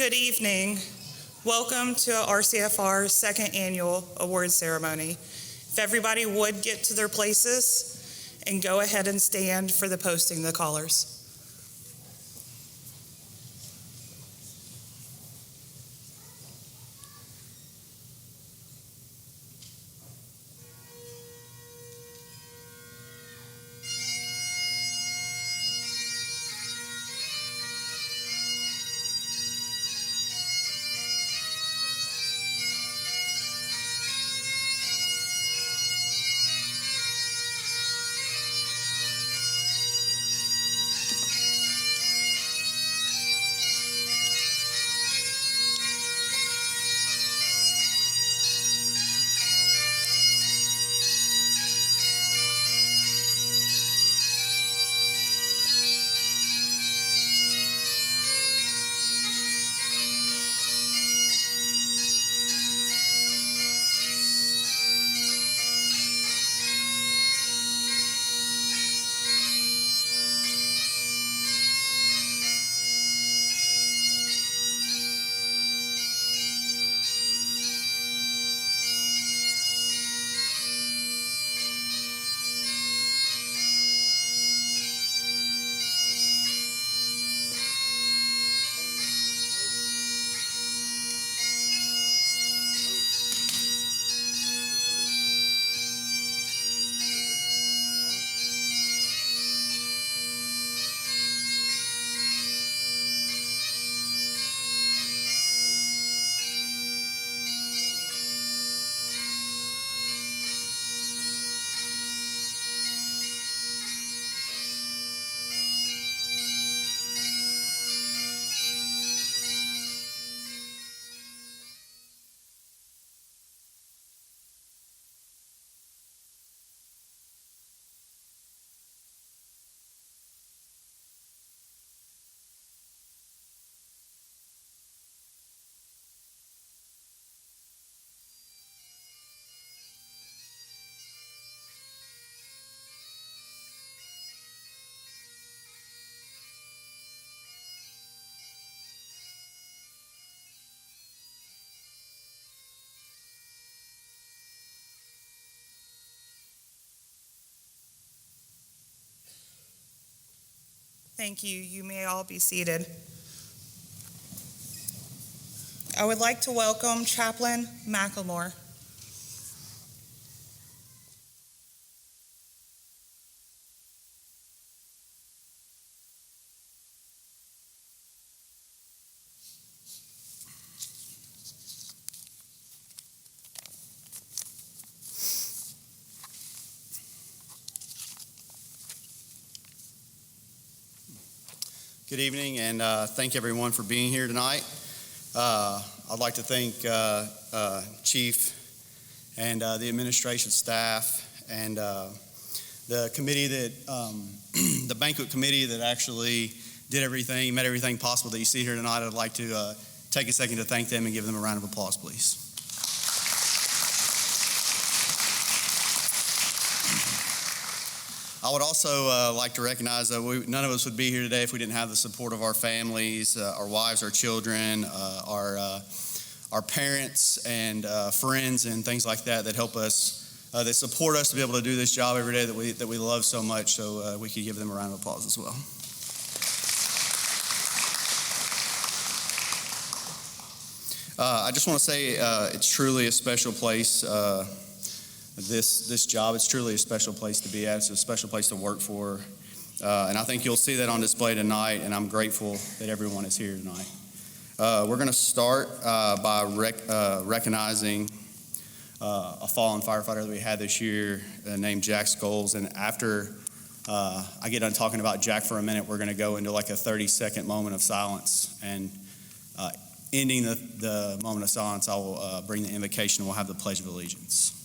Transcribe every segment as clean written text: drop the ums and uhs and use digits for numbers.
Good evening. Welcome to RCFR's second annual award ceremony. If everybody would get to their places and go ahead and stand for the posting of the collars. Thank you. You may all be seated. I would like to welcome Chaplain McLemore. Good evening, and thank everyone for being here tonight. I'd like to thank Chief and the administration staff and the committee that, the banquet committee that actually did everything, made everything possible that you see here tonight. I'd like to take a second to thank them and give them a round of applause, please. I would also like to recognize that none of us would be here today if we didn't have the support of our families, our wives, our children, our parents and friends and things like that that help us, that support us to be able to do this job every day that we love so much. So we could give them a round of applause as well. I just want to say it's truly a special place. This job, it's truly a special place to be at. It's a special place to work for. And I think you'll see that on display tonight, and I'm grateful that everyone is here tonight. We're going to start by recognizing a fallen firefighter that we had this year named Jack Scholes. And after I get done talking about Jack for a minute, we're going to go into like a 30-second moment of silence. And ending the moment of silence, I will bring the invocation and we'll have the Pledge of Allegiance.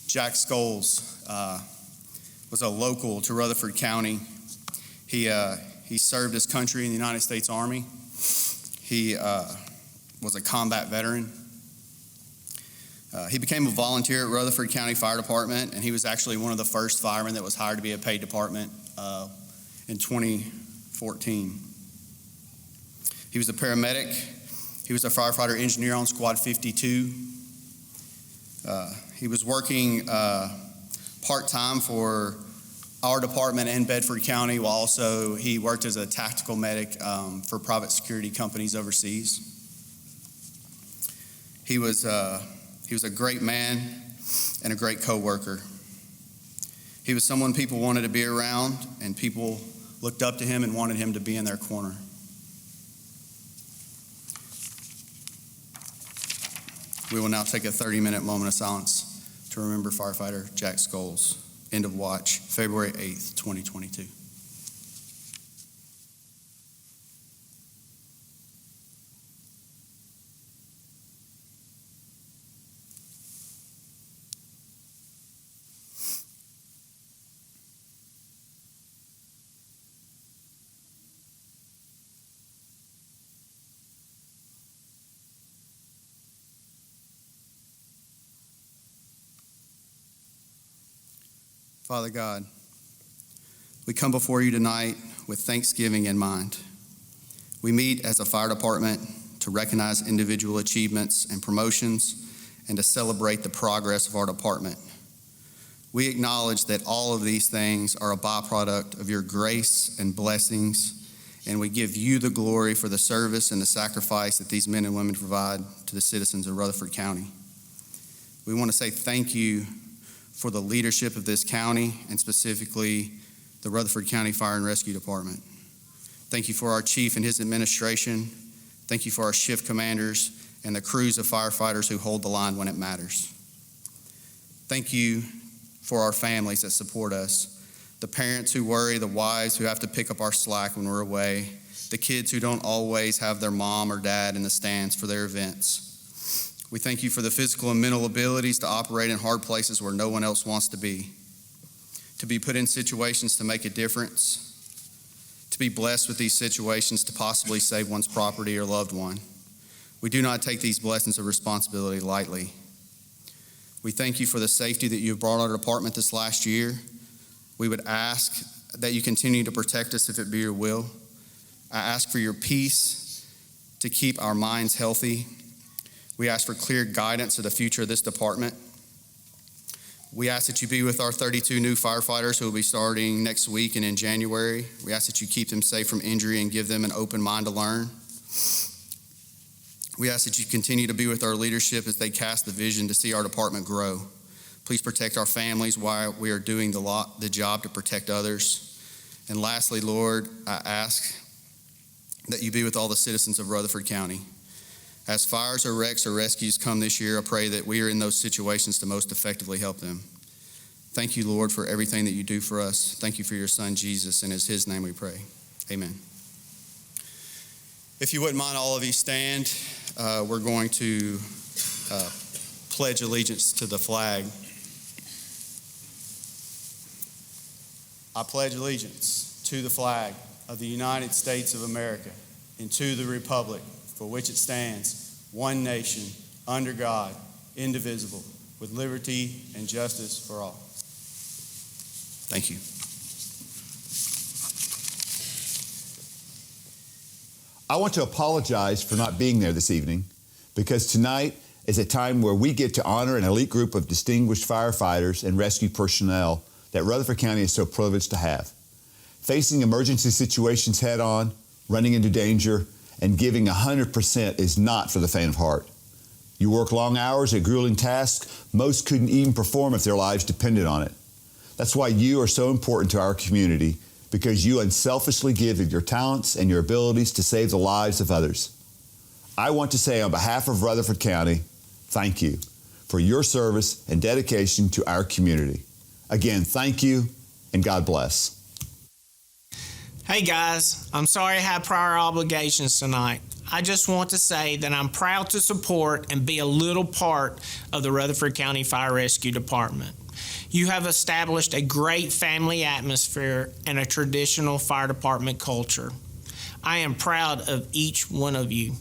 Jack Scholes was a local to Rutherford County. He served his country in the United States Army. He was a combat veteran. He became a volunteer at Rutherford County Fire Department, and he was actually one of the first firemen that was hired to be a paid department in 2014. He was a paramedic. He was a firefighter engineer on Squad 52. He was working part-time for our department in Bedford County, while also he worked as a tactical medic for private security companies overseas. He was a great man and a great co-worker. He was someone people wanted to be around, and people looked up to him and wanted him to be in their corner. We will now take a 30-minute moment of silence to remember firefighter Jack Scholes. End of watch, February 8th, 2022. Father God, we come before you tonight with thanksgiving in mind. We meet as a fire department to recognize individual achievements and promotions and to celebrate the progress of our department. We acknowledge that all of these things are a byproduct of your grace and blessings, and we give you the glory for the service and the sacrifice that these men and women provide to the citizens of Rutherford County. We want to say thank you for the leadership of this county, and specifically the Rutherford County Fire and Rescue Department. Thank you for our chief and his administration. Thank you for our shift commanders and the crews of firefighters who hold the line when it matters. Thank you for our families that support us, the parents who worry, the wives who have to pick up our slack when we're away, the kids who don't always have their mom or dad in the stands for their events. We thank you for the physical and mental abilities to operate in hard places where no one else wants to be put in situations to make a difference, to be blessed with these situations to possibly save one's property or loved one. We do not take these blessings of responsibility lightly. We thank you for the safety that you've brought our department this last year. We would ask that you continue to protect us if it be your will. I ask for your peace to keep our minds healthy. We ask for clear guidance of the future of this department. We ask that you be with our 32 new firefighters who will be starting next week and in January. We ask that you keep them safe from injury and give them an open mind to learn. We ask that you continue to be with our leadership as they cast the vision to see our department grow. Please protect our families while we are doing the job to protect others. And lastly, Lord, I ask that you be with all the citizens of Rutherford County. As fires or wrecks or rescues come this year, I pray that we are in those situations to most effectively help them. Thank you, Lord, for everything that you do for us. Thank you for your son, Jesus, and in his name we pray. Amen. If you wouldn't mind, all of you stand. We're going to pledge allegiance to the flag. I pledge allegiance to the flag of the United States of America and to the republic for which it stands, one nation, under God, indivisible, with liberty and justice for all. Thank you. I want to apologize for not being there this evening, because tonight is a time where we get to honor an elite group of distinguished firefighters and rescue personnel that Rutherford County is so privileged to have. Facing emergency situations head on, running into danger, and giving 100% is not for the faint of heart. You work long hours at grueling tasks most couldn't even perform if their lives depended on it. That's why you are so important to our community, because you unselfishly give of your talents and your abilities to save the lives of others. I want to say on behalf of Rutherford County, thank you for your service and dedication to our community. Again, thank you and God bless. Hey guys, I'm sorry I had prior obligations tonight. I just want to say that I'm proud to support and be a little part of the Rutherford County Fire Rescue Department. You have established a great family atmosphere and a traditional fire department culture. I am proud of each one of you.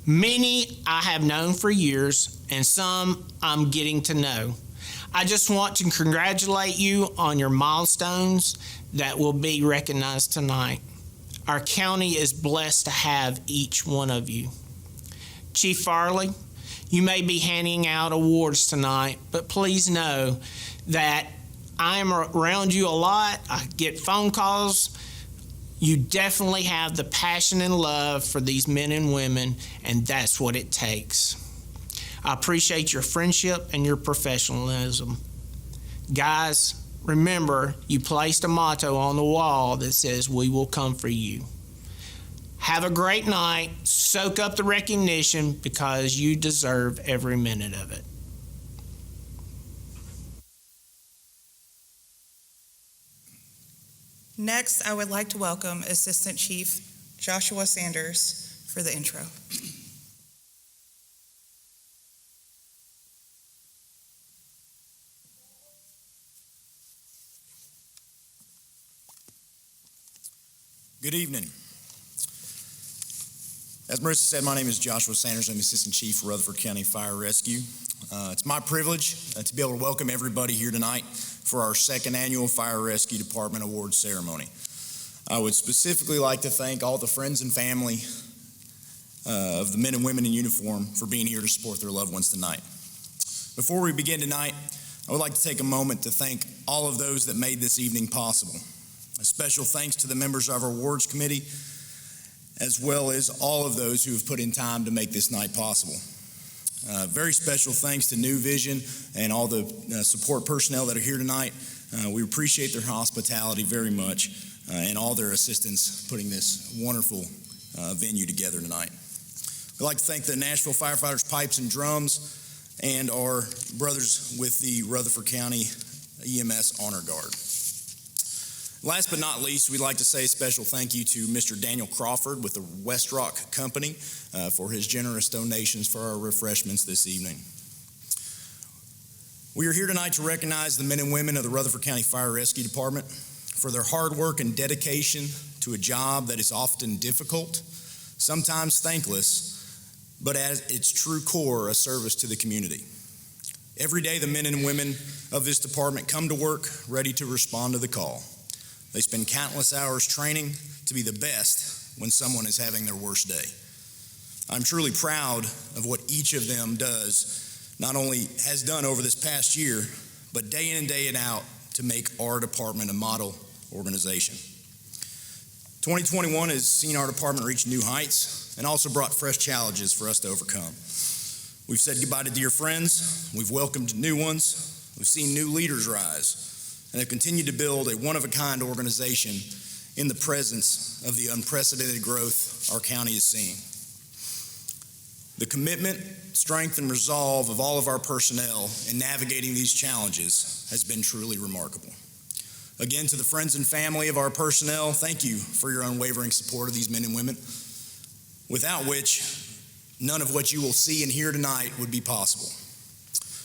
Many I have known for years, and some I'm getting to know. I just want to congratulate you on your milestones that will be recognized tonight. Our county is blessed to have each one of you. Chief Farley, you may be handing out awards tonight, but please know that I am around you a lot. I get phone calls. You definitely have the passion and love for these men and women, and that's what it takes. I appreciate your friendship and your professionalism. Guys, remember, you placed a motto on the wall that says, "We will come for you." Have a great night. Soak up the recognition because you deserve every minute of it. Next, I would like to welcome Assistant Chief Joshua Sanders for the intro. Good evening. As Marissa said, my name is Joshua Sanders. I'm Assistant Chief for Rutherford County Fire Rescue. It's my privilege to be able to welcome everybody here tonight for our second annual Fire Rescue Department Awards ceremony. I would specifically like to thank all the friends and family of the men and women in uniform for being here to support their loved ones tonight. Before we begin tonight, I would like to take a moment to thank all of those that made this evening possible. A special thanks to the members of our awards committee, as well as all of those who have put in time to make this night possible. Very special thanks to New Vision and all the support personnel that are here tonight. We appreciate their hospitality very much and all their assistance putting this wonderful venue together tonight. We'd like to thank the Nashville Firefighters Pipes and Drums and our brothers with the Rutherford County EMS Honor Guard. Last but not least, we'd like to say a special thank you to Mr. Daniel Crawford with the West Rock Company for his generous donations for our refreshments this evening. We are here tonight to recognize the men and women of the Rutherford County Fire Rescue Department for their hard work and dedication to a job that is often difficult, sometimes thankless, but at its true core, a service to the community. Every day, the men and women of this department come to work ready to respond to the call. They spend countless hours training to be the best when someone is having their worst day. I'm truly proud of what each of them does, not only has done over this past year, but day in and day out to make our department a model organization. 2021 has seen our department reach new heights and also brought fresh challenges for us to overcome. We've said goodbye to dear friends, we've welcomed new ones, we've seen new leaders rise, and have continued to build a one-of-a-kind organization in the presence of the unprecedented growth our county is seeing. The commitment, strength, and resolve of all of our personnel in navigating these challenges has been truly remarkable. Again, to the friends and family of our personnel, thank you for your unwavering support of these men and women, without which none of what you will see and hear tonight would be possible.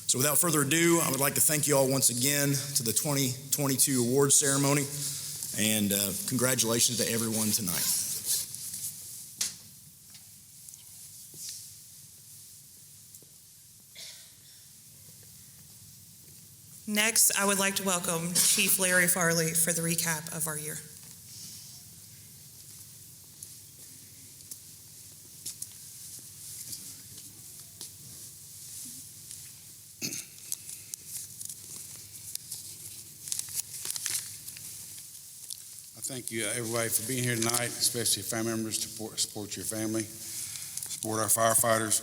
So without further ado, I would like to thank you all once again to the 2022 awards ceremony, and congratulations to everyone tonight. Next, I would like to welcome Chief Larry Farley for the recap of our year. Thank you, everybody, for being here tonight, especially family members to support your family, support our firefighters.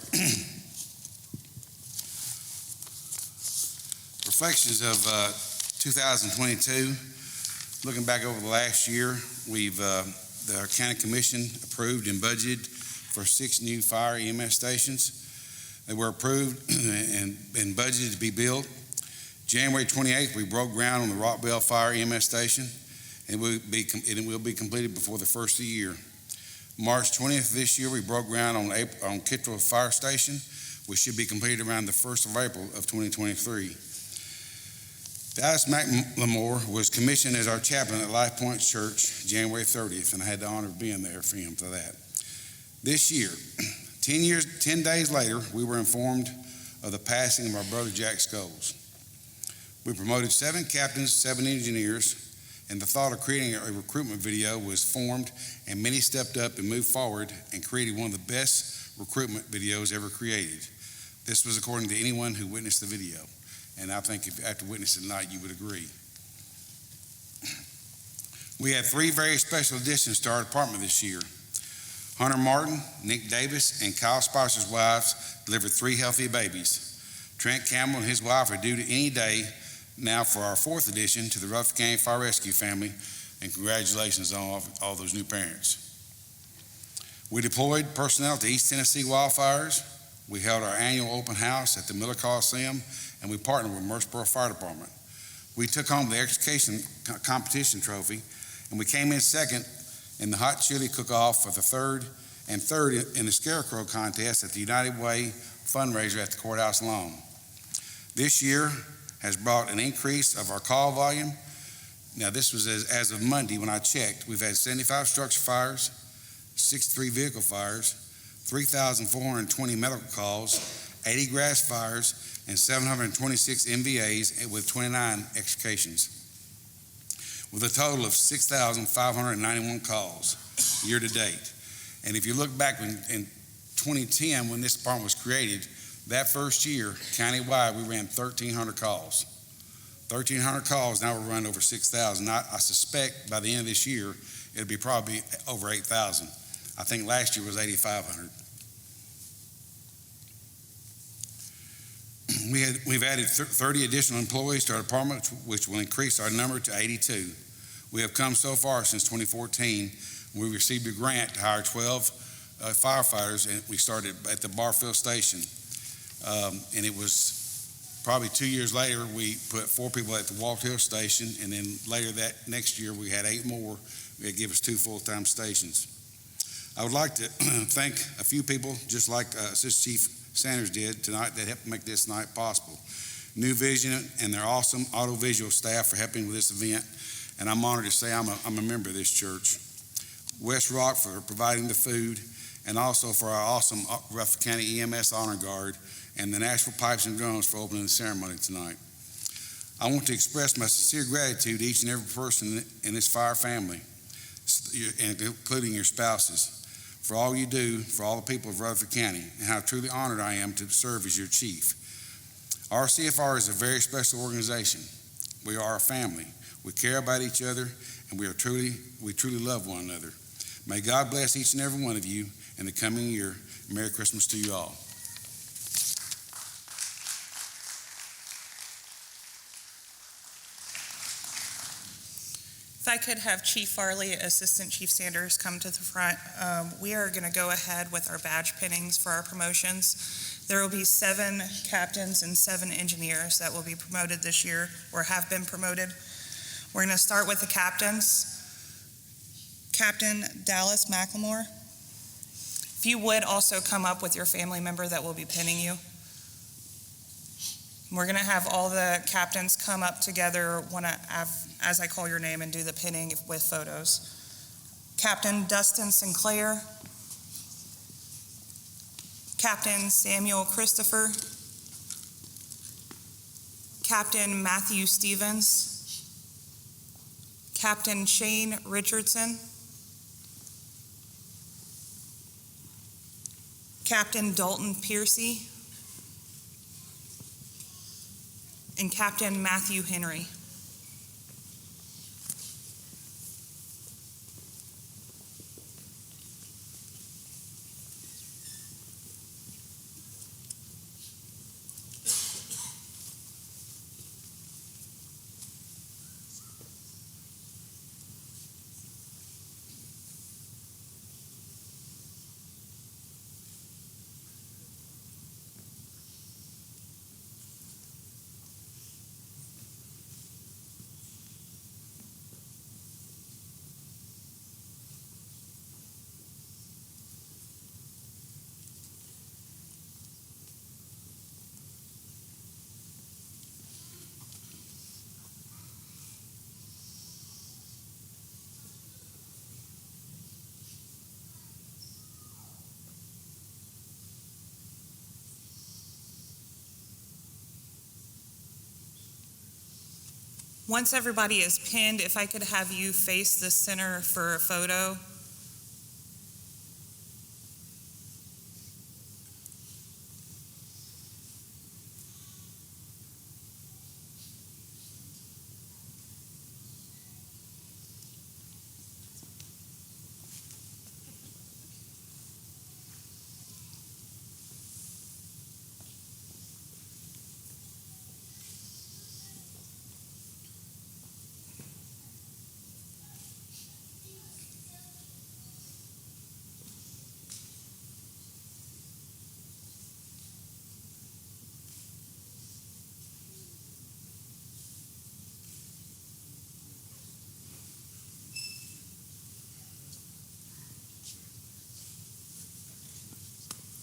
Reflections of 2022. Looking back over the last year, our county commission approved and budgeted for 6 new fire EMS stations. They were approved and budgeted to be built. January 28th, we broke ground on the Rockville Fire EMS station. It will be completed before the first of the year. March 20th this year, we broke ground on Kittrell Fire Station, which should be completed around the 1st of April of 2023. Dallas McLemore was commissioned as our chaplain at Life Point Church January 30th, and I had the honor of being there for him for that. This year, 10 days later, we were informed of the passing of our brother Jack Scholes. We promoted 7 captains, 7 engineers, and the thought of creating a recruitment video was formed, and many stepped up and moved forward and created one of the best recruitment videos ever created. This was according to anyone who witnessed the video, and I think if after witnessing it tonight, you would agree. We had 3 very special additions to our department this year. Hunter Martin, Nick Davis, and Kyle Spicer's wives delivered 3 healthy babies. Trent Campbell and his wife are due to any day now for our 4th addition to the Rutherford County Fire Rescue family, and congratulations on all those new parents. We deployed personnel to East Tennessee wildfires. We held our annual open house at the Miller Coliseum, and we partnered with Murfreesboro Fire Department. We took home the education competition trophy, and we came in second in the hot chili cook-off for the third in the scarecrow contest at the United Way fundraiser at the courthouse lawn. This year has brought an increase of our call volume. Now, this was as of Monday when I checked. We've had 75 structure fires, 63 vehicle fires, 3,420 medical calls, 80 grass fires, and 726 MVAs with 29 extrications, with a total of 6,591 calls year to date. And if you look back in 2010, when this department was created, that first year, countywide, we ran 1,300 calls. 1,300 calls, now we're running over 6,000. I suspect by the end of this year, it'll be probably over 8,000. I think last year was 8,500. We've added 30 additional employees to our department, which will increase our number to 82. We have come so far since 2014. We received a grant to hire 12 firefighters, and we started at the Barfield Station. And it was probably 2 years later, we put 4 people at the Walt Hill Station, and then later that next year, we had 8 more. It gave us 2 full-time stations. I would like to thank a few people, just like Assistant Chief Sanders did tonight, that helped make this night possible. New Vision and their awesome audiovisual staff for helping with this event, and I'm honored to say I'm a member of this church. West Rock for providing the food, and also for our awesome Rutherford County EMS Honor Guard, and the Nashville Pipes and Drums for opening the ceremony tonight. I want to express my sincere gratitude to each and every person in this fire family, including your spouses, for all you do for all the people of Rutherford County, and how truly honored I am to serve as your chief. RCFR is a very special organization. We are a family. We care about each other, and we truly love one another. May God bless each and every one of you in the coming year. Merry Christmas to you all. If I could have Chief Farley, Assistant Chief Sanders come to the front. We are going to go ahead with our badge pinnings for our promotions. There will be 7 captains and 7 engineers that will be promoted this year or have been promoted. We're going to start with the captains. Captain Dallas McLemore. If you would also come up with your family member that will be pinning you. We're going to have all the captains come up together as I call your name and do the pinning with photos. Captain Dustin Sinclair. Captain Samuel Christopher. Captain Matthew Stevens. Captain Shane Richardson. Captain Dalton Piercy. And Captain Matthew Henry. Once everybody is pinned, if I could have you face the center for a photo.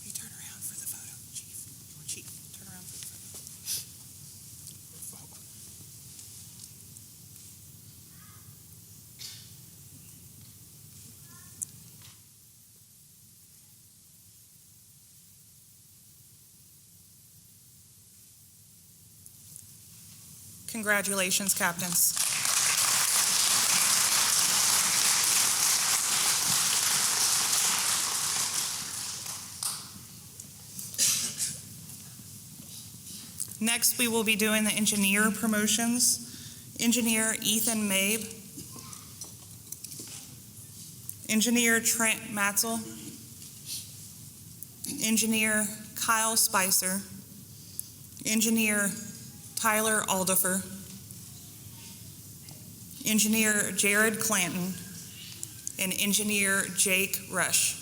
You turn around for the photo, Chief. Chief, turn around for the photo. Congratulations, captains. Next, we will be doing the engineer promotions. Engineer Ethan Mabe. Engineer Trent Matzel. Engineer Kyle Spicer. Engineer Tyler Aldifer. Engineer Jared Clanton. And Engineer Jake Rush.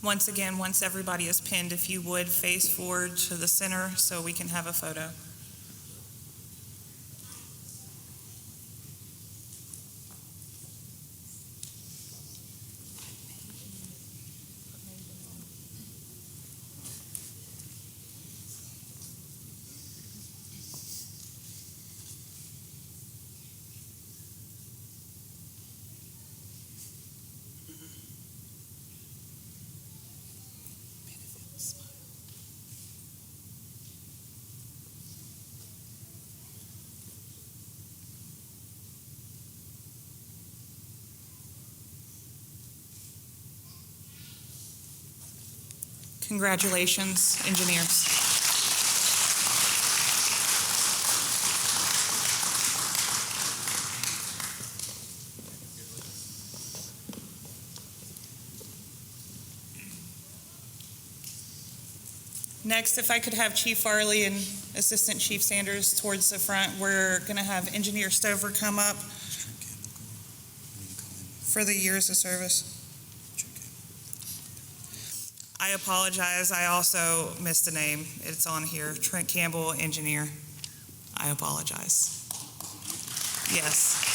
Once again, once everybody is pinned, if you would face forward to the center so we can have a photo. Congratulations, engineers. Next, if I could have Chief Farley and Assistant Chief Sanders towards the front, we're going to have Engineer Stover come up for the years of service. I apologize, I also missed a name. It's on here, Trent Campbell, engineer. I apologize. Yes.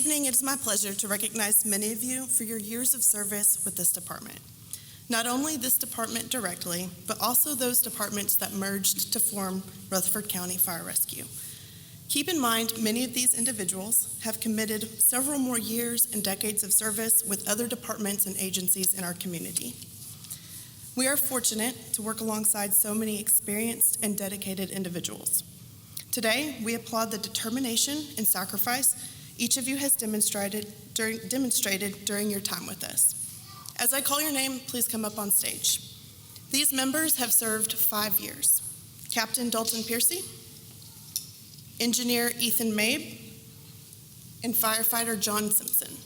evening, it is my pleasure to recognize many of you for your years of service with this department. Not only this department directly, but also those departments that merged to form Rutherford County Fire Rescue. Keep in mind, many of these individuals have committed several more years and decades of service with other departments and agencies in our community. We are fortunate to work alongside so many experienced and dedicated individuals. Today, we applaud the determination and sacrifice each of you has demonstrated during your time with us. As I call your name, please come up on stage. These members have served 5 years. Captain Dalton Piercy, Engineer Ethan Mabe, and Firefighter John Simpson.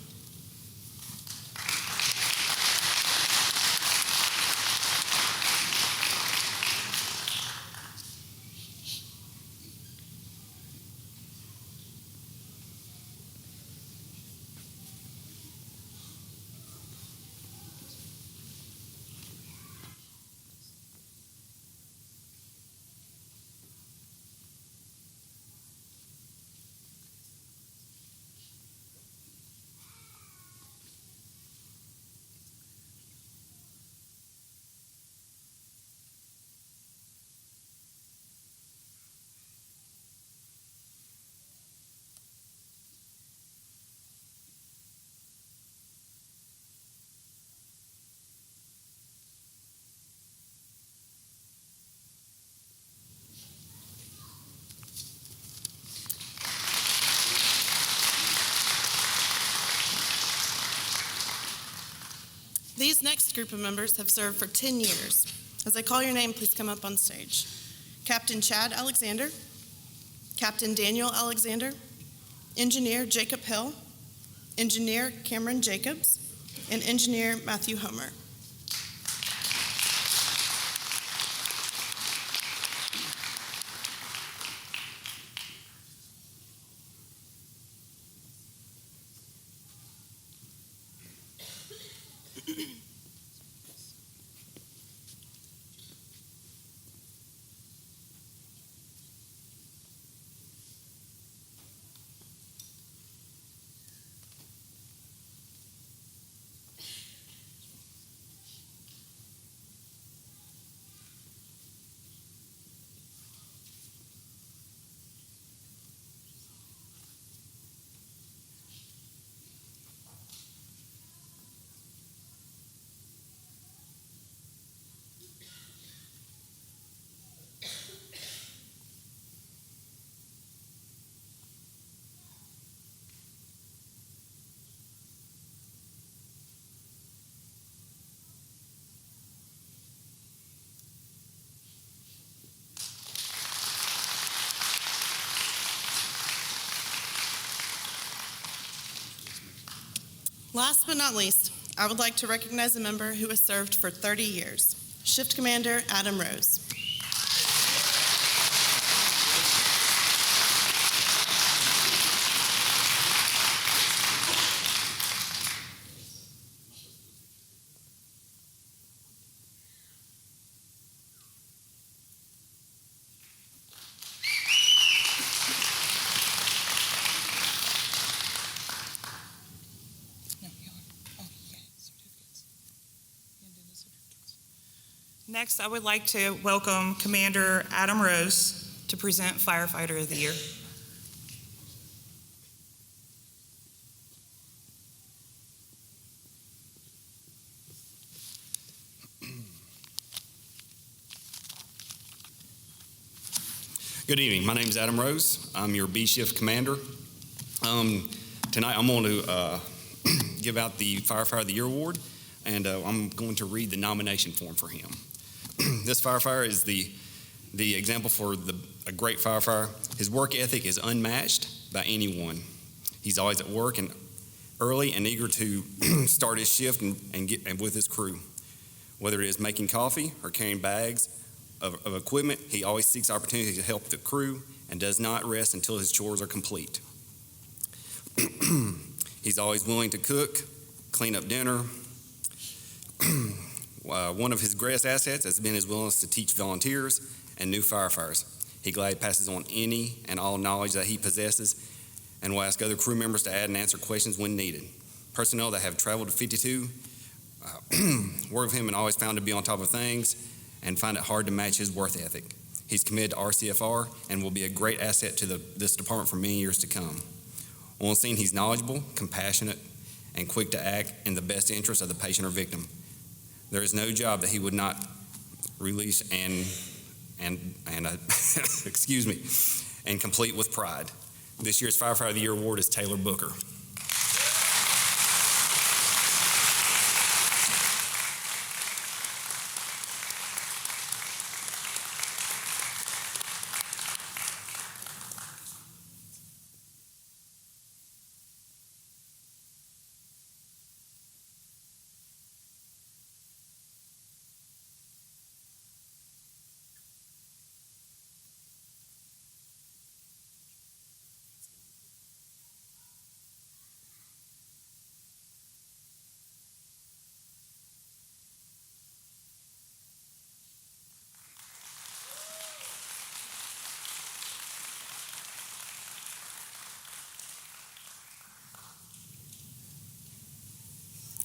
These next group of members have served for 10 years. As I call your name, please come up on stage. Captain Chad Alexander, Captain Daniel Alexander, Engineer Jacob Hill, Engineer Cameron Jacobs, and Engineer Matthew Homer. Last but not least, I would like to recognize a member who has served for 30 years, Shift Commander Adam Rose. Next, I would like to welcome Commander Adam Rose to present Firefighter of the Year. Good evening. My name is Adam Rose. I'm your B Shift Commander. Tonight I'm going to give out the Firefighter of the Year Award, and I'm going to read the nomination form for him. This firefighter is the example for a great firefighter. His work ethic is unmatched by anyone. He's always at work and early and eager to start his shift and with his crew. Whether it is making coffee or carrying bags of equipment, he always seeks opportunity to help the crew and does not rest until his chores are complete. He's always willing to cook, clean up dinner. One of his greatest assets has been his willingness to teach volunteers and new firefighters. He gladly passes on any and all knowledge that he possesses and will ask other crew members to add and answer questions when needed. Personnel that have traveled to 52 work with him and always found to be on top of things and find it hard to match his work ethic. He's committed to RCFR and will be a great asset to this department for many years to come. On scene, he's knowledgeable, compassionate, and quick to act in the best interest of the patient or victim. There is no job that he would not release and excuse me, and complete with pride. This year's Firefighter of the Year award is Taylor Booker.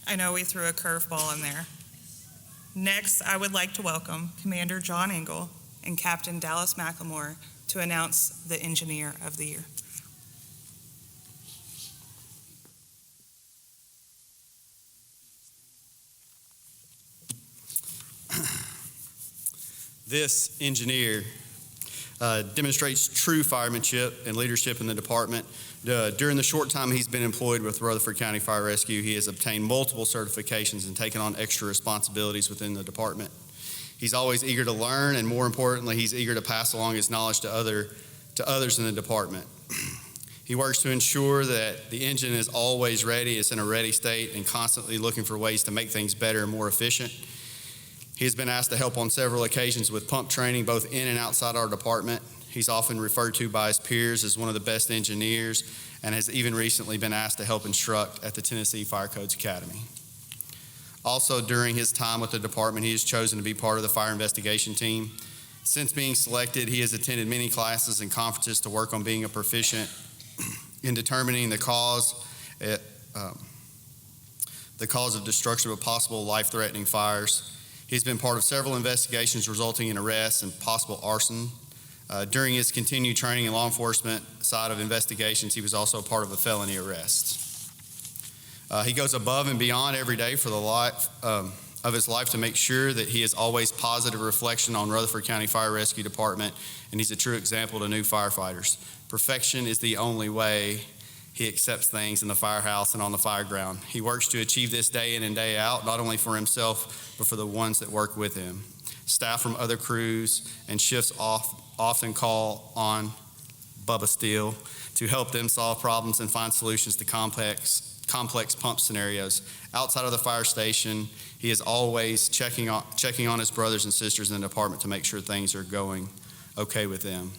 I know we threw a curveball in there. Next, I would like to welcome Commander John Engel and Captain Dallas McLemore to announce the Engineer of the Year. This engineer demonstrates true firemanship and leadership in the department. During the short time he's been employed with Rutherford County Fire Rescue, he has obtained multiple certifications and taken on extra responsibilities within the department. He's always eager to learn, and more importantly, he's eager to pass along his knowledge to others in the department. He works to ensure that the engine is always ready, it's in a ready state, and constantly looking for ways to make things better and more efficient. He has been asked to help on several occasions with pump training, both in and outside our department. He's often referred to by his peers as one of the best engineers, and has even recently been asked to help instruct at the Tennessee Fire Codes Academy. Also, during his time with the department, he has chosen to be part of the fire investigation team. Since being selected, he has attended many classes and conferences to work on being a proficient in determining the cause of destruction of possible life-threatening fires. He's been part of several investigations resulting in arrests and possible arson. During his continued training in law enforcement side of investigations, he was also part of a felony arrest. He goes above and beyond every day for the life of his life to make sure that he is always positive reflection on Rutherford County Fire Rescue Department, and he's a true example to new firefighters. Perfection is the only way he accepts things in the firehouse and on the fire ground. He works to achieve this day in and day out, not only for himself, but for the ones that work with him. Staff from other crews and shifts often call on Bubba Steele to help them solve problems and find solutions to complex pump scenarios. Outside of the fire station, he is always checking on his brothers and sisters in the department to make sure things are going okay with them.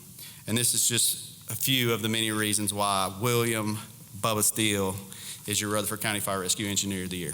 And this is just a few of the many reasons why William Bubba Steele is your Rutherford County Fire Rescue Engineer of the Year.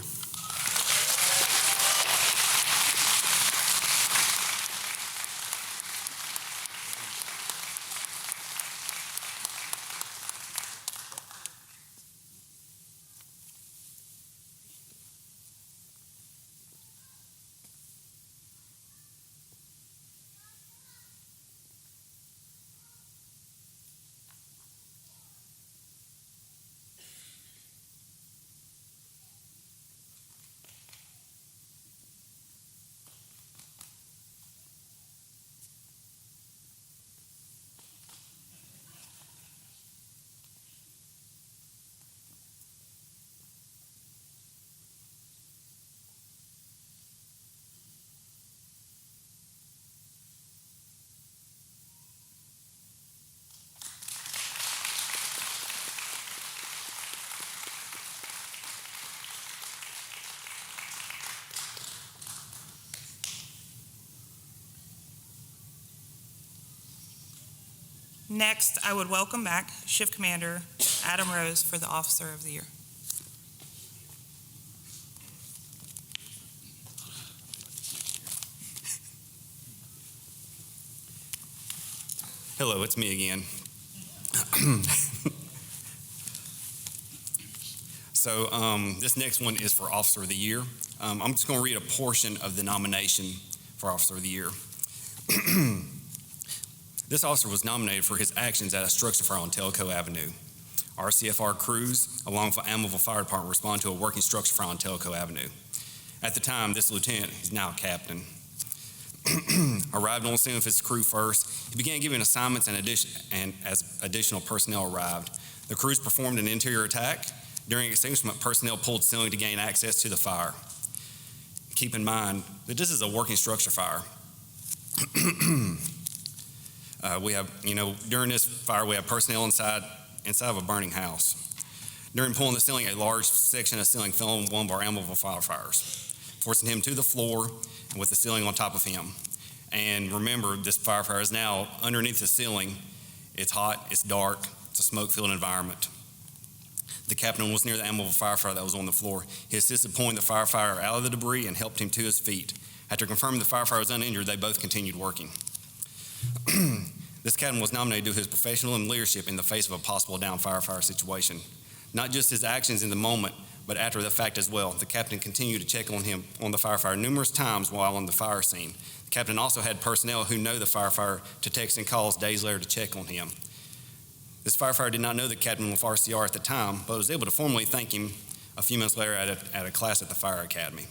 Next, I would welcome back Shift Commander Adam Rose for the Officer of the Year. Hello, it's me again. So this next one is for Officer of the Year. I'm just going to read a portion of the nomination for Officer of the Year. This officer was nominated for his actions at a structure fire on Telco Avenue. RCFR crews, along with Amityville Fire Department, responded to a working structure fire on Telco Avenue. At the time, this lieutenant, he's now a captain, arrived on scene with his crew first. He began giving assignments and as additional personnel arrived. The crews performed an interior attack. During extinguishment, personnel pulled ceiling to gain access to the fire. Keep in mind that this is a working structure fire. We have, during this fire, we have personnel inside of a burning house. During pulling the ceiling, a large section of ceiling fell on one of our Amityville firefighters, forcing him to the floor and with the ceiling on top of him. And remember, this firefighter is now underneath the ceiling. It's hot, it's dark, it's a smoke-filled environment. The captain was near the Amityville firefighter that was on the floor. He assisted pulling the firefighter out of the debris and helped him to his feet. After confirming the firefighter was uninjured, they both continued working. This captain was nominated due to his professionalism and leadership in the face of a possible down firefighter situation. Not just his actions in the moment, but after the fact as well. The captain continued to check on the firefighter numerous times while on the fire scene. The captain also had personnel who know the firefighter to text and calls days later to check on him. This firefighter did not know the captain with RCR at the time, but was able to formally thank him a few months later at a class at the fire academy.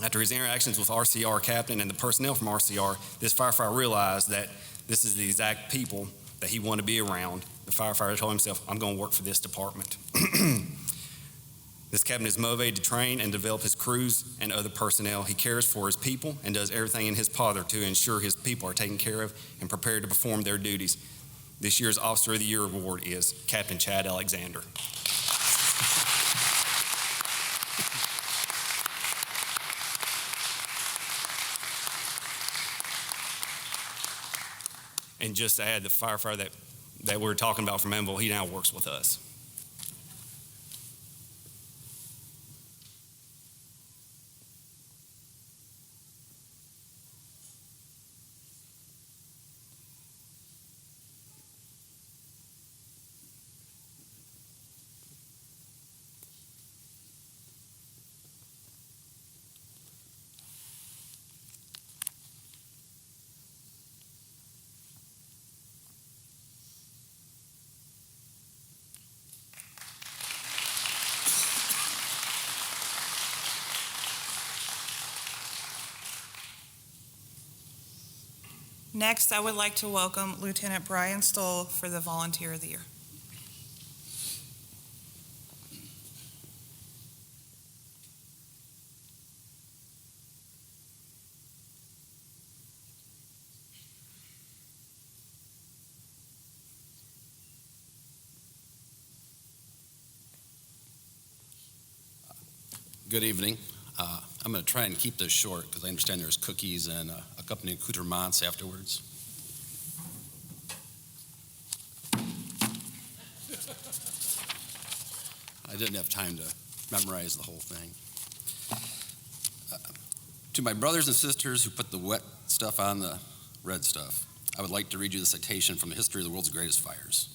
After his interactions with RCR captain and the personnel from RCR, this firefighter realized that this is the exact people that he wanted to be around. The firefighter told himself, I'm going to work for this department. This captain is motivated to train and develop his crews and other personnel. He cares for his people and does everything in his power to ensure his people are taken care of and prepared to perform their duties. This year's Officer of the Year award is Captain Chad Alexander. And just to add, the firefighter that we were talking about from Amityville, he now works with us. Next, I would like to welcome Lieutenant Brian Stoll for the Volunteer of the Year. Good evening. I'm going to try and keep this short because I understand there's cookies and accompanying accoutrements afterwards. I didn't have time to memorize the whole thing. To my brothers and sisters who put the wet stuff on the red stuff, I would like to read you the citation from the history of the world's greatest fires.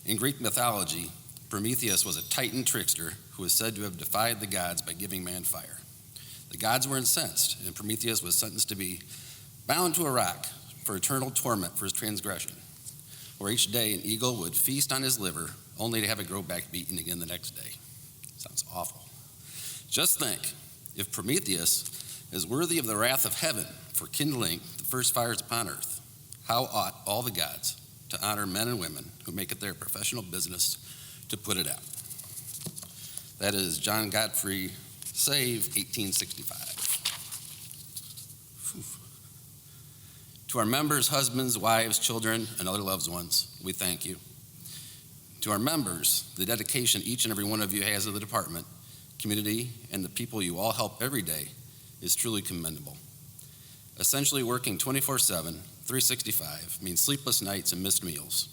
In Greek mythology, Prometheus was a Titan trickster who was said to have defied the gods by giving man fire. The gods were incensed, and Prometheus was sentenced to be bound to a rock for eternal torment for his transgression, where each day an eagle would feast on his liver, only to have it grow back beaten again the next day. Sounds awful. Just think, if Prometheus is worthy of the wrath of heaven for kindling the first fires upon earth, how ought all the gods to honor men and women who make it their professional business to put it out? That is John Godfrey Save, 1865. Whew. To our members, husbands, wives, children, and other loved ones, we thank you. To our members, the dedication each and every one of you has of the department, community, and the people you all help every day is truly commendable. Essentially working 24/7, 365 means sleepless nights and missed meals,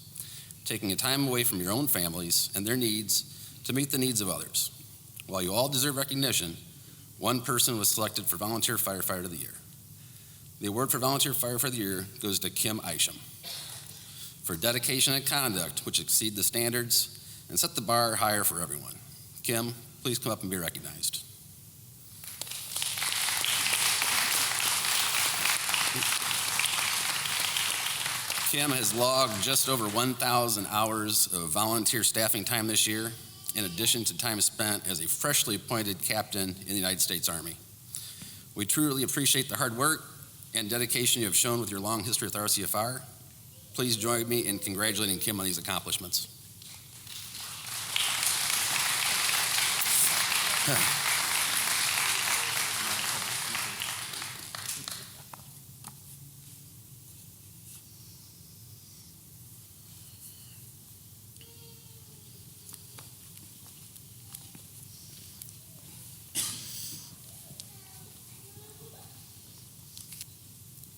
taking a time away from your own families and their needs to meet the needs of others. While you all deserve recognition, one person was selected for Volunteer Firefighter of the Year. The award for Volunteer Firefighter of the Year goes to Kim Isham for dedication and conduct which exceed the standards and set the bar higher for everyone. Kim, please come up and be recognized. Kim has logged just over 1,000 hours of volunteer staffing time this year, in addition to time spent as a freshly appointed captain in the United States Army. We truly appreciate the hard work and dedication you have shown with your long history with RCFR. Please join me in congratulating Kim on these accomplishments.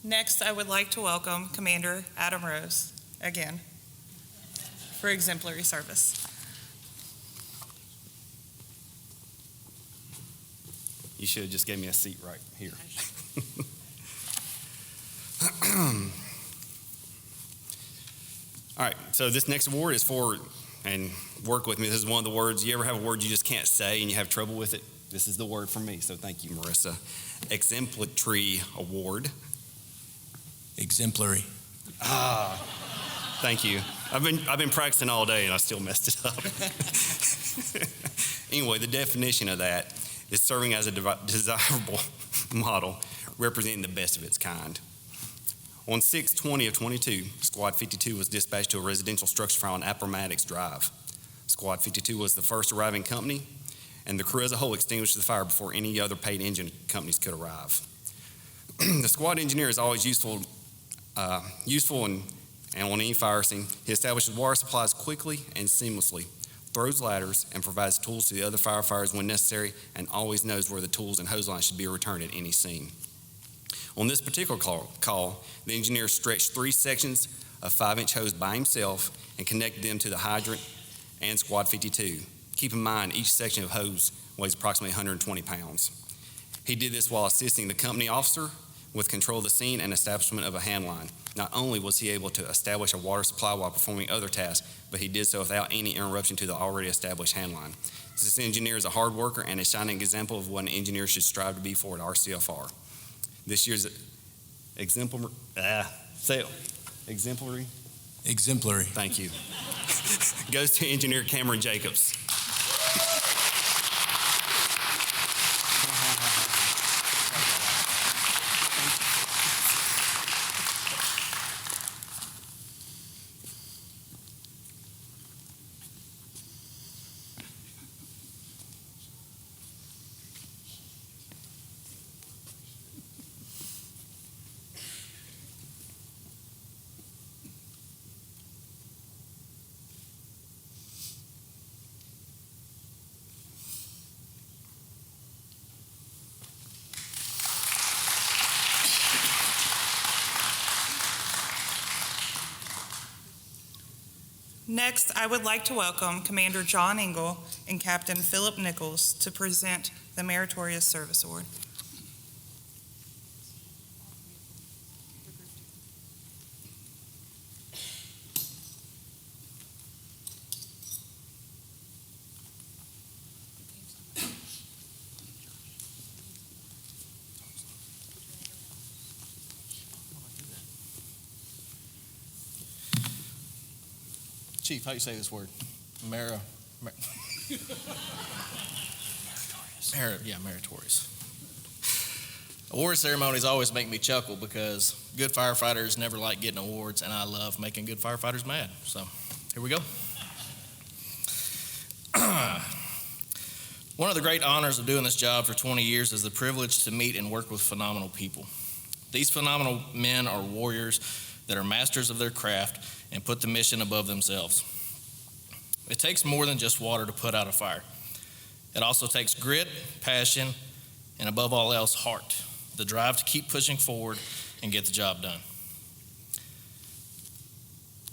Next, I would like to welcome Commander Adam Rose again for exemplary service. You should have just gave me a seat right here. All right, so this next award is for, and work with me, this is one of the words, you ever have a word you just can't say and you have trouble with it? This is the word for me, so thank you, Marissa. Exemplary Award. Exemplary. Thank you. I've been practicing all day and I still messed it up. Anyway, the definition of that is serving as a desirable model representing the best of its kind. On 6/20 of 22, Squad 52 was dispatched to a residential structure fire on Appomattox Drive. Squad 52 was the first arriving company, and the crew as a whole extinguished the fire before any other paid engine companies could arrive. The squad engineer is always useful and on any fire scene. He establishes water supplies quickly and seamlessly, throws ladders, and provides tools to the other firefighters when necessary, and always knows where the tools and hose lines should be returned at any scene. On this particular call, the engineer stretched 3 sections of 5-inch hose by himself and connected them to the hydrant and Squad 52. Keep in mind, each section of hose weighs approximately 120 pounds. He did this while assisting the company officer with control of the scene and establishment of a hand line. Not only was he able to establish a water supply while performing other tasks, but he did so without any interruption to the already established hand line. This engineer is a hard worker and a shining example of what an engineer should strive to be for at RCFR. This year's exemplary, Exemplary. thank you, goes to Engineer Cameron Jacobs. Next, I would like to welcome Commander John Engel and Captain Philip Nichols to present the Meritorious Service Award. Chief, how do you say this word? Meritorious. Award ceremonies always make me chuckle because good firefighters never like getting awards, and I love making good firefighters mad. So here we go. One of the great honors of doing this job for 20 years is the privilege to meet and work with phenomenal people. These phenomenal men are warriors that are masters of their craft and put the mission above themselves. It takes more than just water to put out a fire. It also takes grit, passion, and above all else, heart, the drive to keep pushing forward and get the job done.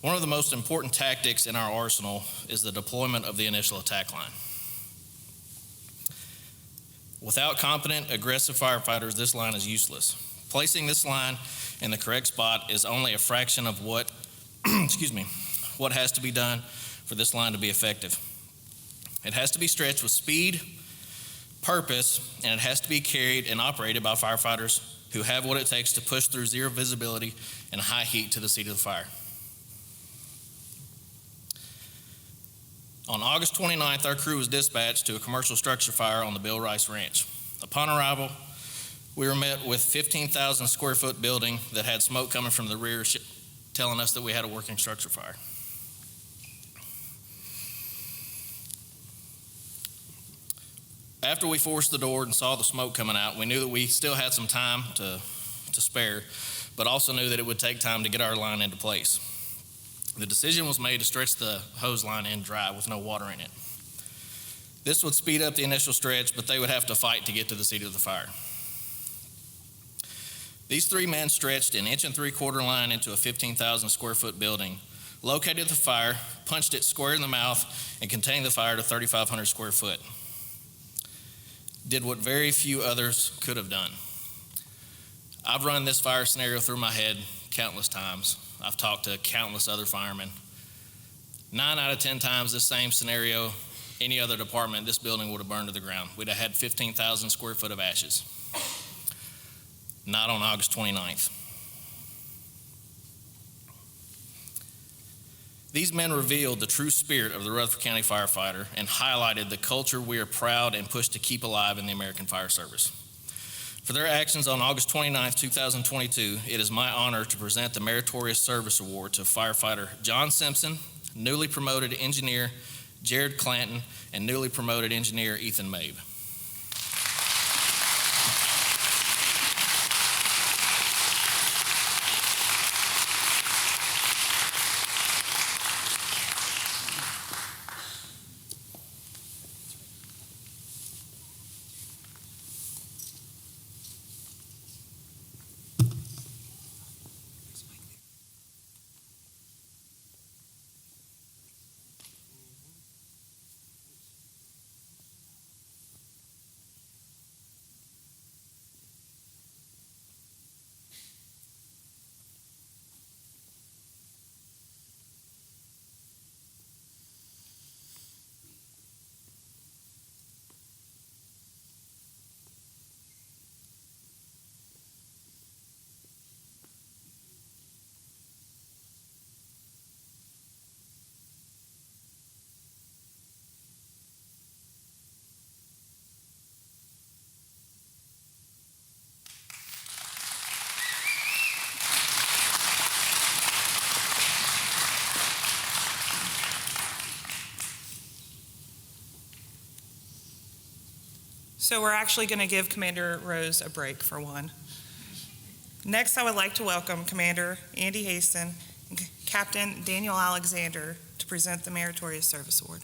One of the most important tactics in our arsenal is the deployment of the initial attack line. Without competent, aggressive firefighters, this line is useless. Placing this line in the correct spot is only a fraction of what has to be done for this line to be effective. It has to be stretched with speed, purpose, and it has to be carried and operated by firefighters who have what it takes to push through zero visibility and high heat to the seat of the fire. On August 29th, our crew was dispatched to a commercial structure fire on the Bill Rice Ranch. Upon arrival, we were met with 15,000 square foot building that had smoke coming from the rear, telling us that we had a working structure fire. After we forced the door and saw the smoke coming out, we knew that we still had some time to spare, but also knew that it would take time to get our line into place. The decision was made to stretch the hose line in dry with no water in it. This would speed up the initial stretch, but they would have to fight to get to the seat of the fire. These 3 men stretched an 1 3/4 line into a 15,000 square foot building, located the fire, punched it square in the mouth, and contained the fire to 3,500 square foot. Did what very few others could have done. I've run this fire scenario through my head countless times. I've talked to countless other firemen. 9 out of 10 times this same scenario, any other department, this building would have burned to the ground. We'd have had 15,000 square foot of ashes. Not on August 29th. These men revealed the true spirit of the Rutherford County firefighter and highlighted the culture we are proud and push to keep alive in the American Fire Service. For their actions on August 29, 2022, it is my honor to present the Meritorious Service Award to firefighter John Simpson, newly promoted engineer Jared Clanton, and newly promoted engineer Ethan Mabe. So we're actually going to give Commander Rose a break for one. Next, I would like to welcome Commander Andy Haston and Captain Daniel Alexander to present the Meritorious Service Award.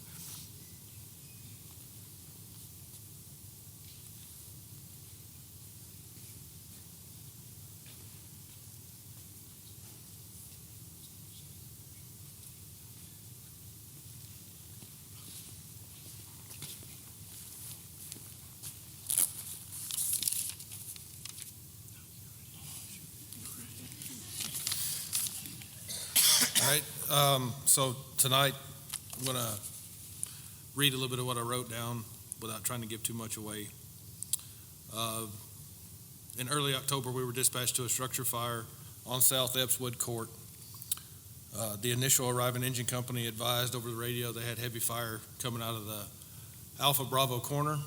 All right, so tonight I'm going to read a little bit of what I wrote down without trying to give too much away. In early October, we were dispatched to a structure fire on South Epswood Court. The initial arriving engine company advised over the radio they had heavy fire coming out of the Alpha Bravo corner.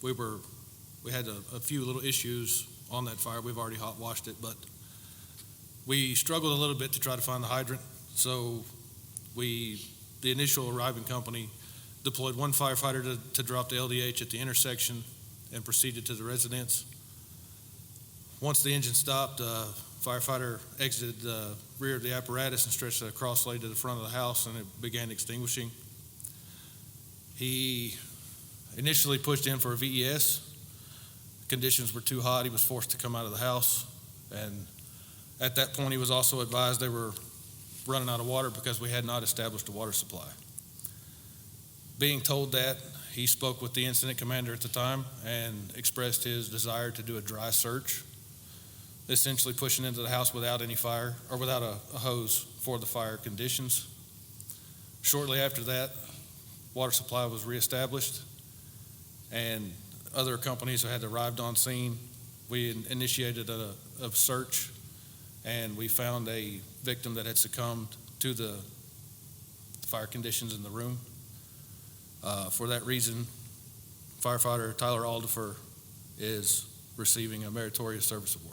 We had a few little issues on that fire. We've already hot washed it, but we struggled a little bit to try to find the hydrant, so the initial arriving company deployed one firefighter to drop the LDH at the intersection and proceeded to the residence. Once the engine stopped, firefighter exited the rear of the apparatus and stretched a cross lay to the front of the house, and it began extinguishing. He initially pushed in for a VES. Conditions were too hot. He was forced to come out of the house, and at that point, he was also advised they were running out of water because we had not established a water supply. Being told that, he spoke with the incident commander at the time and expressed his desire to do a dry search, essentially pushing into the house without any fire or without a hose for the fire conditions. Shortly after that, water supply was reestablished, and other companies had arrived on scene. We initiated a search, and we found a victim that had succumbed to the fire conditions in the room. For that reason, firefighter Tyler Aldifer is receiving a meritorious service award.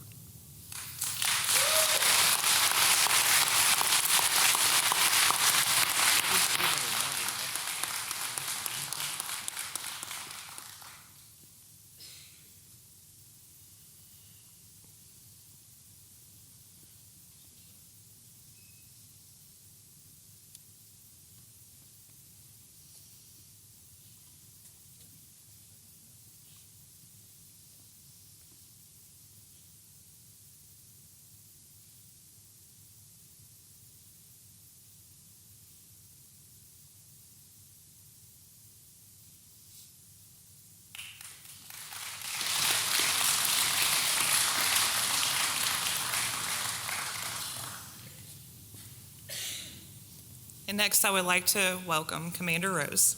And next, I would like to welcome Commander Rose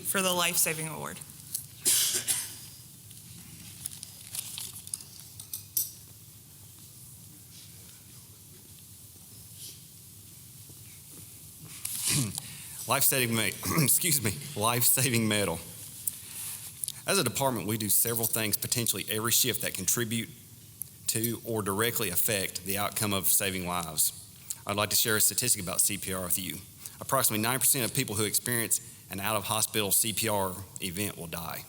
for the Life Saving Award. Life-saving medal. As a department, we do several things potentially every shift that contribute to or directly affect the outcome of saving lives. I'd like to share a statistic about CPR with you. Approximately 9% of people who experience an out-of-hospital CPR event will die.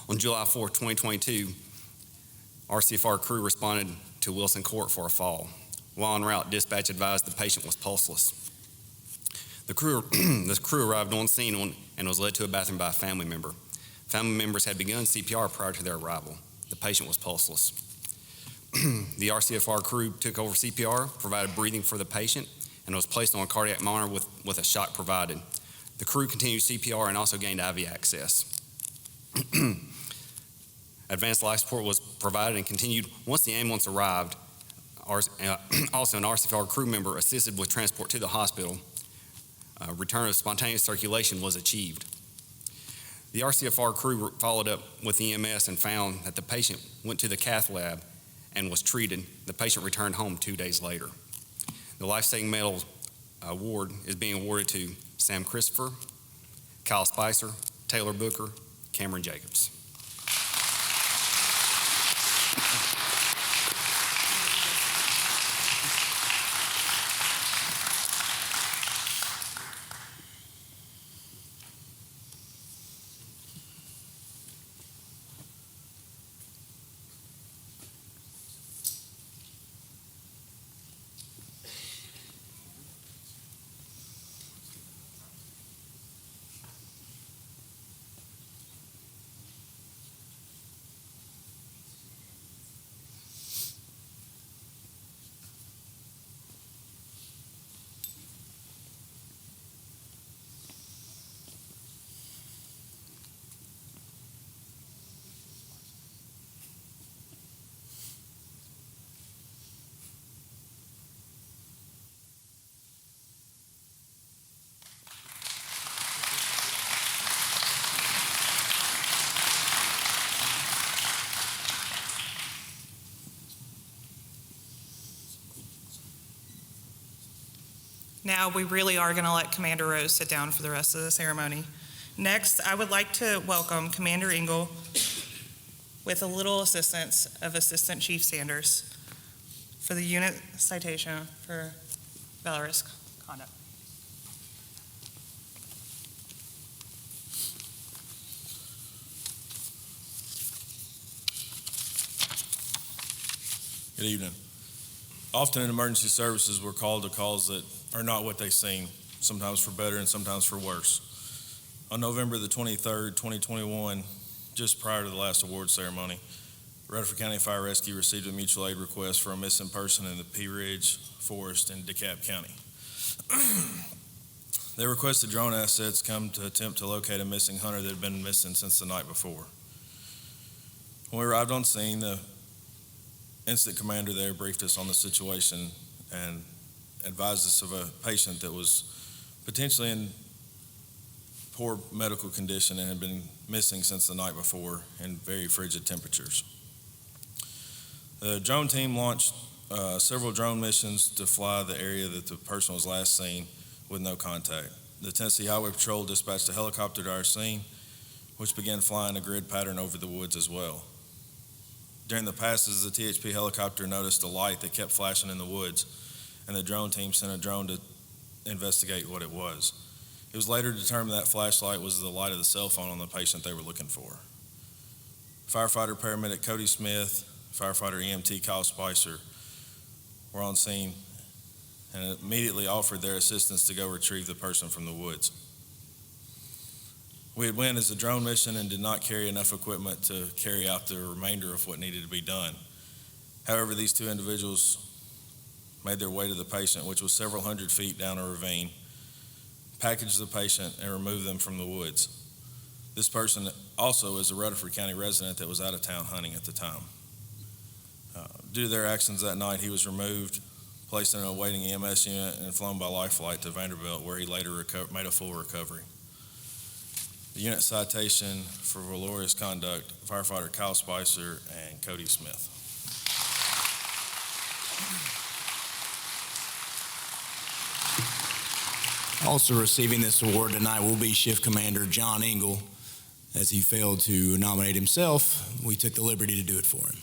On July 4, 2022, RCFR crew responded to Wilson Court for a fall. While en route, dispatch advised the patient was pulseless. The crew arrived on scene and was led to a bathroom by a family member. Family members had begun CPR prior to their arrival. The patient was pulseless. The RCFR crew took over CPR, provided breathing for the patient, and was placed on a cardiac monitor with a shock provided. The crew continued CPR and also gained IV access. Advanced life support was provided and continued once the ambulance arrived. Also, an RCFR crew member assisted with transport to the hospital. Return of spontaneous circulation was achieved. The RCFR crew followed up with EMS and found that the patient went to the cath lab and was treated. The patient returned home 2 days later. The Life Saving Medal Award is being awarded to Sam Christopher, Kyle Spicer, Taylor Booker, Cameron Jacobs. Now, we really are going to let Commander Rose sit down for the rest of the ceremony. Next, I would like to welcome Commander Engel with a little assistance of Assistant Chief Sanders for the unit citation for valorous conduct. Good evening. Often in emergency services, we're called to calls that are not what they seem, sometimes for better and sometimes for worse. On November the 23rd, 2021, just prior to the last award ceremony, Rutherford County Fire Rescue received a mutual aid request for a missing person in the Pea Ridge Forest in DeKalb County. They requested drone assets come to attempt to locate a missing hunter that had been missing since the night before. When we arrived on scene, the incident commander there briefed us on the situation and advised us of a patient that was potentially in poor medical condition and had been missing since the night before in very frigid temperatures. The drone team launched several drone missions to fly the area that the person was last seen with no contact. The Tennessee Highway Patrol dispatched a helicopter to our scene, which began flying a grid pattern over the woods as well. During the passes, the THP helicopter noticed a light that kept flashing in the woods, and the drone team sent a drone to investigate what it was. It was later determined that flashlight was the light of the cell phone on the patient they were looking for. Firefighter paramedic Cody Smith, firefighter EMT Kyle Spicer were on scene and immediately offered their assistance to go retrieve the person from the woods. We had went as a drone mission and did not carry enough equipment to carry out the remainder of what needed to be done. However, these two individuals made their way to the patient, which was several hundred feet down a ravine, packaged the patient, and removed them from the woods. This person also is a Rutherford County resident that was out of town hunting at the time. Due to their actions that night, he was removed, placed in a waiting EMS unit, and flown by Life Flight to Vanderbilt, where he later made a full recovery. The unit citation for valorous conduct, firefighter Kyle Spicer and Cody Smith. Also receiving this award tonight will be Shift Commander John Engel. As he failed to nominate himself, we took the liberty to do it for him.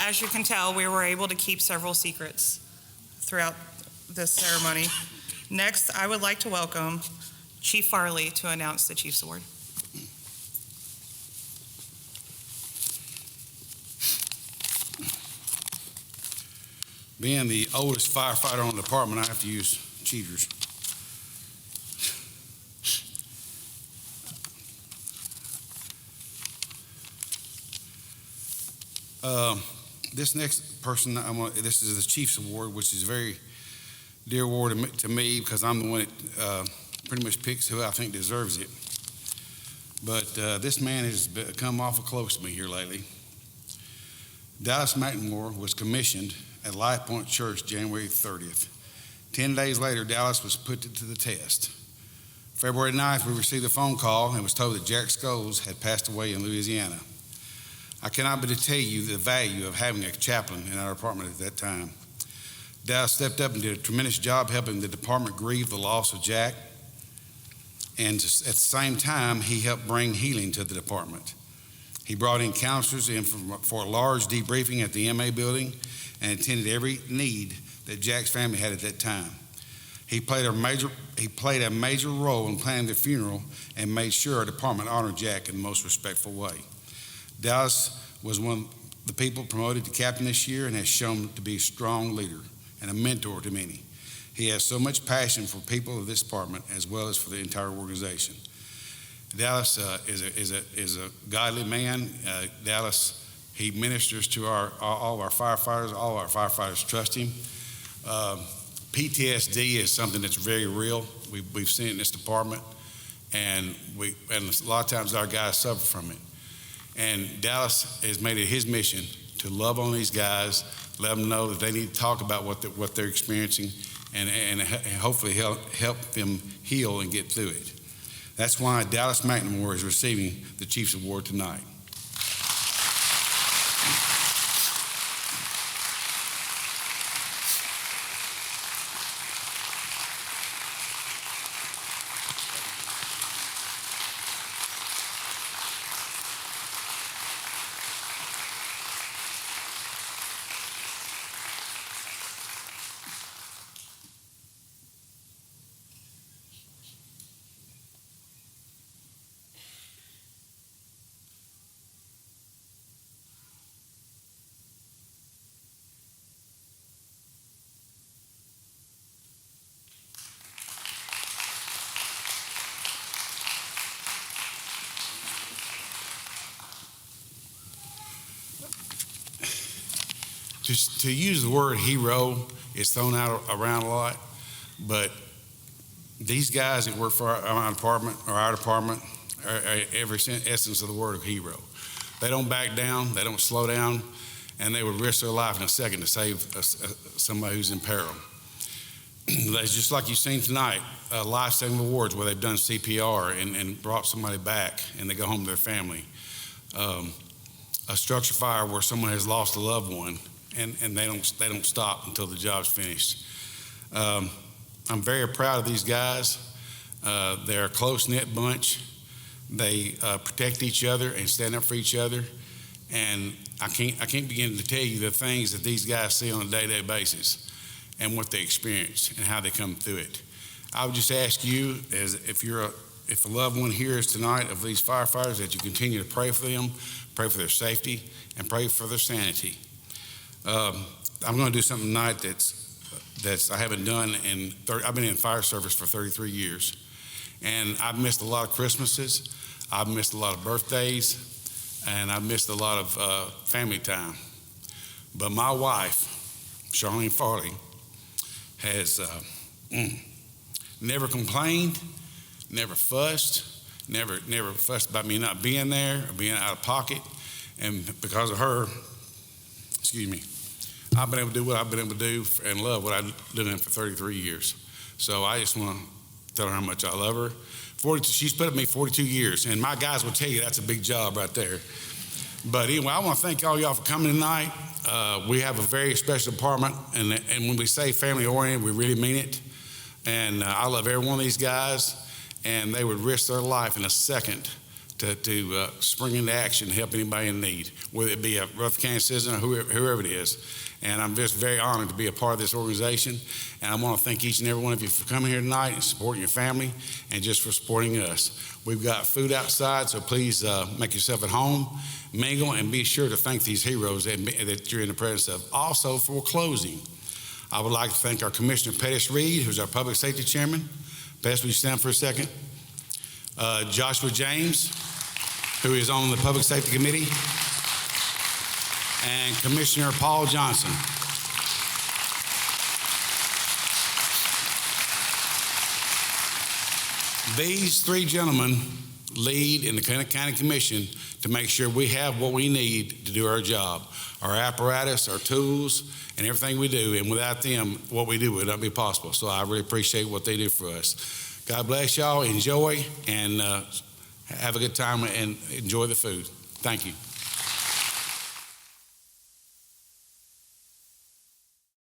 As you can tell, we were able to keep several secrets throughout this ceremony. Next, I would like to welcome Chief Farley to announce the Chief's Award. Being the oldest firefighter on the department, I have to use cheaters. This next person, this is the Chief's Award, which is a very dear award to me because I'm the one that pretty much picks who I think deserves it. But this man has come awful close to me here lately. Dallas McNamore was commissioned at Life Point Church January 30th. 10 days later, Dallas was put to the test. February 9th, we received a phone call and was told that Jack Scholes had passed away in Louisiana. I cannot but tell you the value of having a chaplain in our department at that time. Dallas stepped up and did a tremendous job helping the department grieve the loss of Jack. And at the same time, he helped bring healing to the department. He brought in counselors in for a large debriefing at the MA building and attended every need that Jack's family had at that time. He played a major role in planning the funeral and made sure our department honored Jack in the most respectful way. Dallas was one of the people promoted to captain this year and has shown to be a strong leader and a mentor to many. He has so much passion for people of this department as well as for the entire organization. Dallas is a godly man. Dallas, he ministers to all of our firefighters. All of our firefighters trust him. PTSD is something that's very real. We've seen it in this department, and a lot of times our guys suffer from it. And Dallas has made it his mission to love on these guys, let them know that they need to talk about what they're experiencing, and hopefully help them heal and get through it. That's why Dallas McNamore is receiving the Chief's Award tonight. to use the word hero is thrown out around a lot, but these guys that work for our department are every essence of the word of hero. They don't back down, they don't slow down, and they would risk their life in a second to save somebody who's in peril. That's just like you've seen tonight, life-saving awards where they've done CPR and brought somebody back and they go home to their family. A structure fire where someone has lost a loved one and they don't stop until the job's finished. I'm very proud of these guys. They're a close-knit bunch. They protect each other and stand up for each other. And I can't begin to tell you the things that these guys see on a day-to-day basis and what they experience and how they come through it. I would just ask you, as if a loved one here is tonight of these firefighters, that you continue to pray for them, pray for their safety, and pray for their sanity. I'm going to do something tonight that's I haven't done I've been in fire service for 33 years, and I've missed a lot of Christmases, I've missed a lot of birthdays, and I've missed a lot of family time. But my wife, Charlene Farley, has never complained, never fussed, never fussed about me not being there or being out of pocket. And because of her, I've been able to do what I've been able to do and love what I've done for 33 years. So I just want to tell her how much I love her. She's put up with me 42 years, and my guys will tell you that's a big job right there. But anyway, I want to thank all y'all for coming tonight. We have a very special department, and when we say family-oriented, we really mean it. And I love every one of these guys, and they would risk their life in a second to spring into action and help anybody in need, whether it be a Rutherford County citizen or whoever it is. And I'm just very honored to be a part of this organization. And I want to thank each and every one of you for coming here tonight and supporting your family and just for supporting us. We've got food outside, so please make yourself at home, mingle, and be sure to thank these heroes that you're in the presence of. Also, for closing, I would like to thank our Commissioner Pettis Reed, who's our Public Safety Chairman. Pettis, will you stand for a second? Joshua James, who is on the Public Safety Committee, and Commissioner Paul Johnson. These three gentlemen lead in the County Commission to make sure we have what we need to do our job, our apparatus, our tools, and everything we do. And without them, what we do would not be possible. So I really appreciate what they do for us. God bless y'all. Enjoy and have a good time and enjoy the food. Thank you.